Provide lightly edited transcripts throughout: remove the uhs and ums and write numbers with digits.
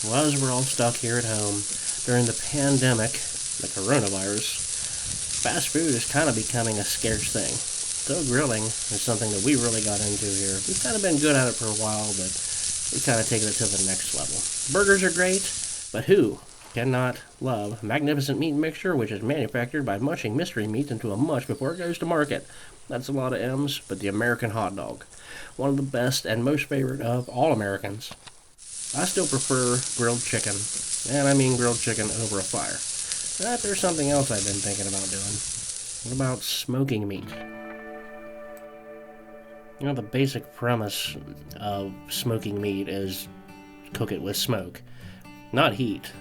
Well, as we're all stuck here at home during the pandemic, the coronavirus, fast food is kind of becoming a scarce thing. So grilling is something that we really got into here. We've kind of been good at it for a while, but we've kind of taken it to the next level. Burgers are great, but who cannot love magnificent meat mixture, which is manufactured by mushing mystery meat into a mush before it goes to market? That's a lot of M's, but the American hot dog. One of the best and most favorite of all Americans. I still prefer grilled chicken, and I mean grilled chicken over a fire. But there's something else I've been thinking about doing. What about smoking meat? You know, the basic premise of smoking meat is cook it with smoke, not heat.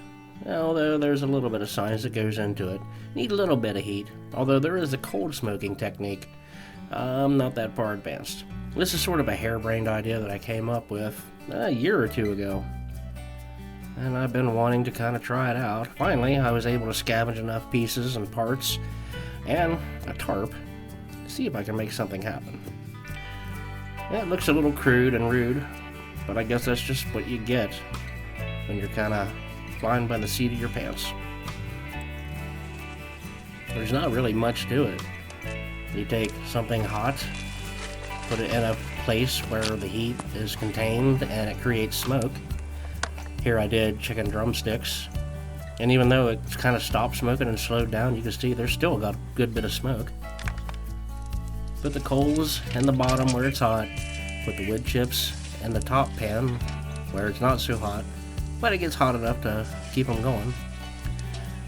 Although there's a little bit of science that goes into it. Need a little bit of heat, although there is a cold smoking technique. I'm not that far advanced. This is sort of a harebrained idea that I came up with a year or two ago, and I've been wanting to kind of try it out. Finally, I was able to scavenge enough pieces and parts and a tarp to see if I can make something happen. Yeah, it looks a little crude and rude, but I guess that's just what you get when you're kind of flying by the seat of your pants. There's not really much to it. You take something hot, put it in a place where the heat is contained and it creates smoke. Here I did chicken drumsticks, and even though it kind of stopped smoking and slowed down, you can see there's still got a good bit of smoke. Put the coals in the bottom where it's hot, put the wood chips in the top pan where it's not so hot, but it gets hot enough to keep them going.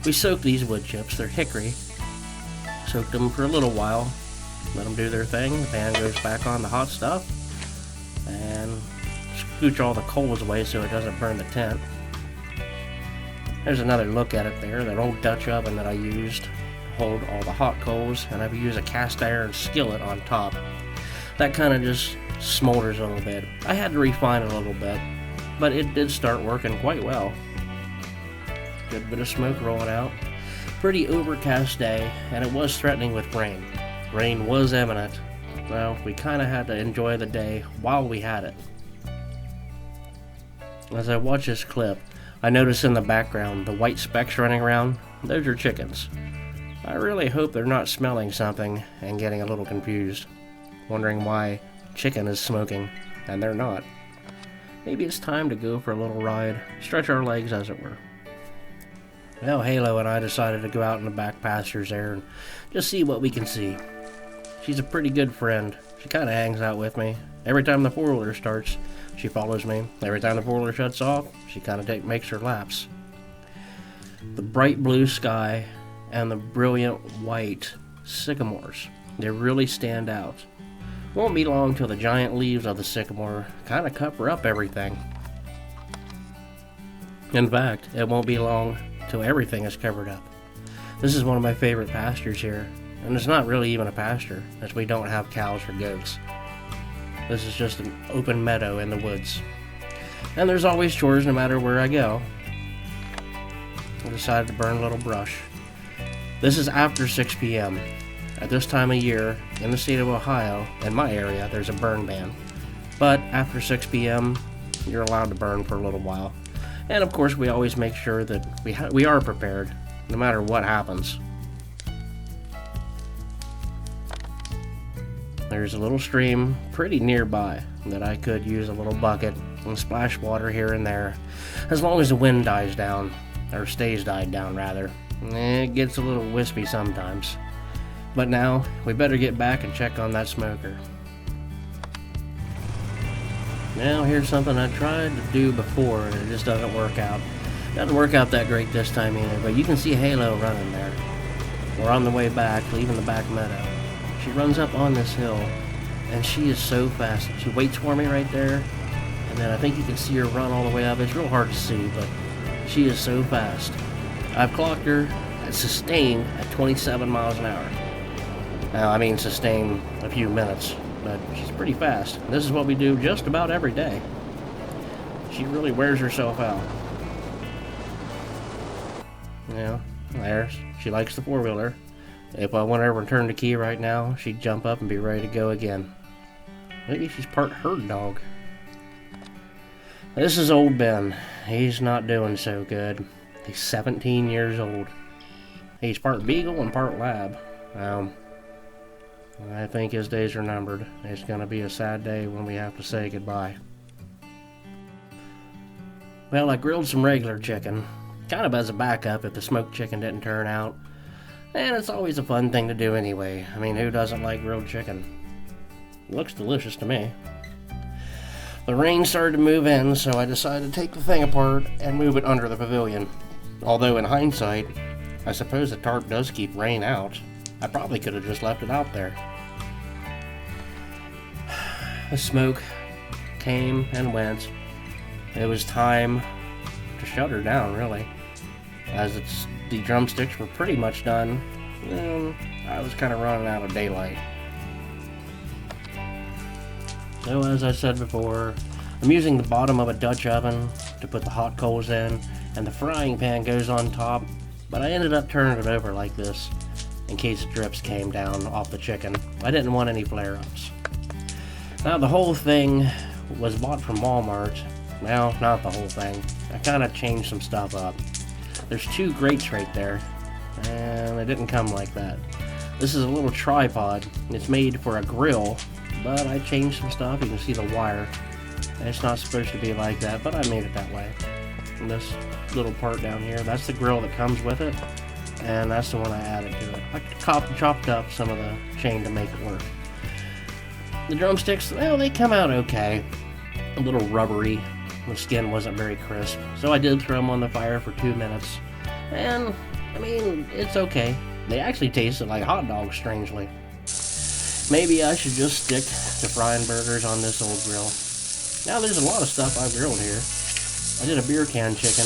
We soak these wood chips, they're hickory. Soaked them for a little while, let them do their thing. The pan goes back on the hot stuff, and scooch all the coals away so it doesn't burn the tent. There's another look at it there, that old Dutch oven that I used to hold all the hot coals, and I've used a cast iron skillet on top. That kind of just smolders a little bit. I had to refine it a little bit, but it did start working quite well. Good bit of smoke rolling out. Pretty overcast day, and it was threatening with rain. Rain was imminent. Well, we kind of had to enjoy the day while we had it. As I watch this clip, I notice in the background the white specks running around. Those are chickens. I really hope they're not smelling something and getting a little confused, wondering why chicken is smoking and they're not. Maybe it's time to go for a little ride, stretch our legs as it were. Well, Halo and I decided to go out in the back pastures there and just see what we can see. She's a pretty good friend. She kind of hangs out with me. Every time the four-wheeler starts, she follows me. Every time the four-wheeler shuts off, she kind of makes her laps. The bright blue sky and the brilliant white sycamores, they really stand out. Won't be long till the giant leaves of the sycamore kind of cover up everything. In fact, it won't be long till everything is covered up. This is one of my favorite pastures here, and it's not really even a pasture, as we don't have cows or goats. This is just an open meadow in the woods. And there's always chores no matter where I go. I decided to burn a little brush. This is after 6 p.m. At this time of year, in the state of Ohio, in my area, there's a burn ban. But after 6 p.m., you're allowed to burn for a little while. And of course, we always make sure that we are prepared, no matter what happens. There's a little stream pretty nearby that I could use a little bucket and splash water here and there, as long as the wind dies down, or stays died down rather. It gets a little wispy sometimes. But now, we better get back and check on that smoker. Now, here's something I tried to do before, and it just doesn't work out. Doesn't work out that great this time either, but you can see Halo running there. We're on the way back, leaving the back meadow. She runs up on this hill, and she is so fast. She waits for me right there, and then I think you can see her run all the way up. It's real hard to see, but she is so fast. I've clocked her at sustained at 27 miles an hour. Now, I mean sustained a few minutes, but she's pretty fast. This is what we do just about every day. She really wears herself out. Yeah, there. She likes the four-wheeler. If I want her to return the key right now, she'd jump up and be ready to go again. Maybe she's part herd dog. This is old Ben. He's not doing so good. He's 17 years old. He's part beagle and part lab. I think his days are numbered. It's going to be a sad day when we have to say goodbye. Well, I grilled some regular chicken, kind of as a backup if the smoked chicken didn't turn out. And it's always a fun thing to do anyway. I mean, who doesn't like grilled chicken? It looks delicious to me. The rain started to move in, so I decided to take the thing apart and move it under the pavilion. Although in hindsight, I suppose the tarp does keep rain out. I probably could have just left it out there. The smoke came and went. It was time to shut her down, really, as the drumsticks were pretty much done, and I was kind of running out of daylight. So as I said before, I'm using the bottom of a Dutch oven to put the hot coals in, and the frying pan goes on top, but I ended up turning it over like this in case drips came down off the chicken. I didn't want any flare-ups. Now the whole thing was bought from Walmart. Well, not the whole thing. I kind of changed some stuff up. There's 2 grates right there, and it didn't come like that. This is a little tripod. It's made for a grill, but I changed some stuff. You can see the wire. It's not supposed to be like that, but I made it that way. And this little part down here, that's the grill that comes with it, and that's the one I added to it. I chopped up some of the chain to make it work. The drumsticks, well, they come out okay. A little rubbery. The skin wasn't very crisp, so I did throw them on the fire for 2 minutes. And, I mean, it's okay. They actually tasted like hot dogs, strangely. Maybe I should just stick to frying burgers on this old grill. Now, there's a lot of stuff I've grilled here. I did a beer can chicken,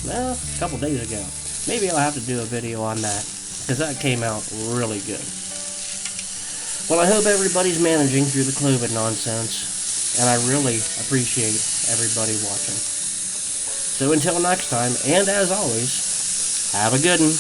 well, a couple days ago. Maybe I'll have to do a video on that, because that came out really good. Well, I hope everybody's managing through the COVID nonsense, and I really appreciate everybody watching. So until next time, and as always, have a good one.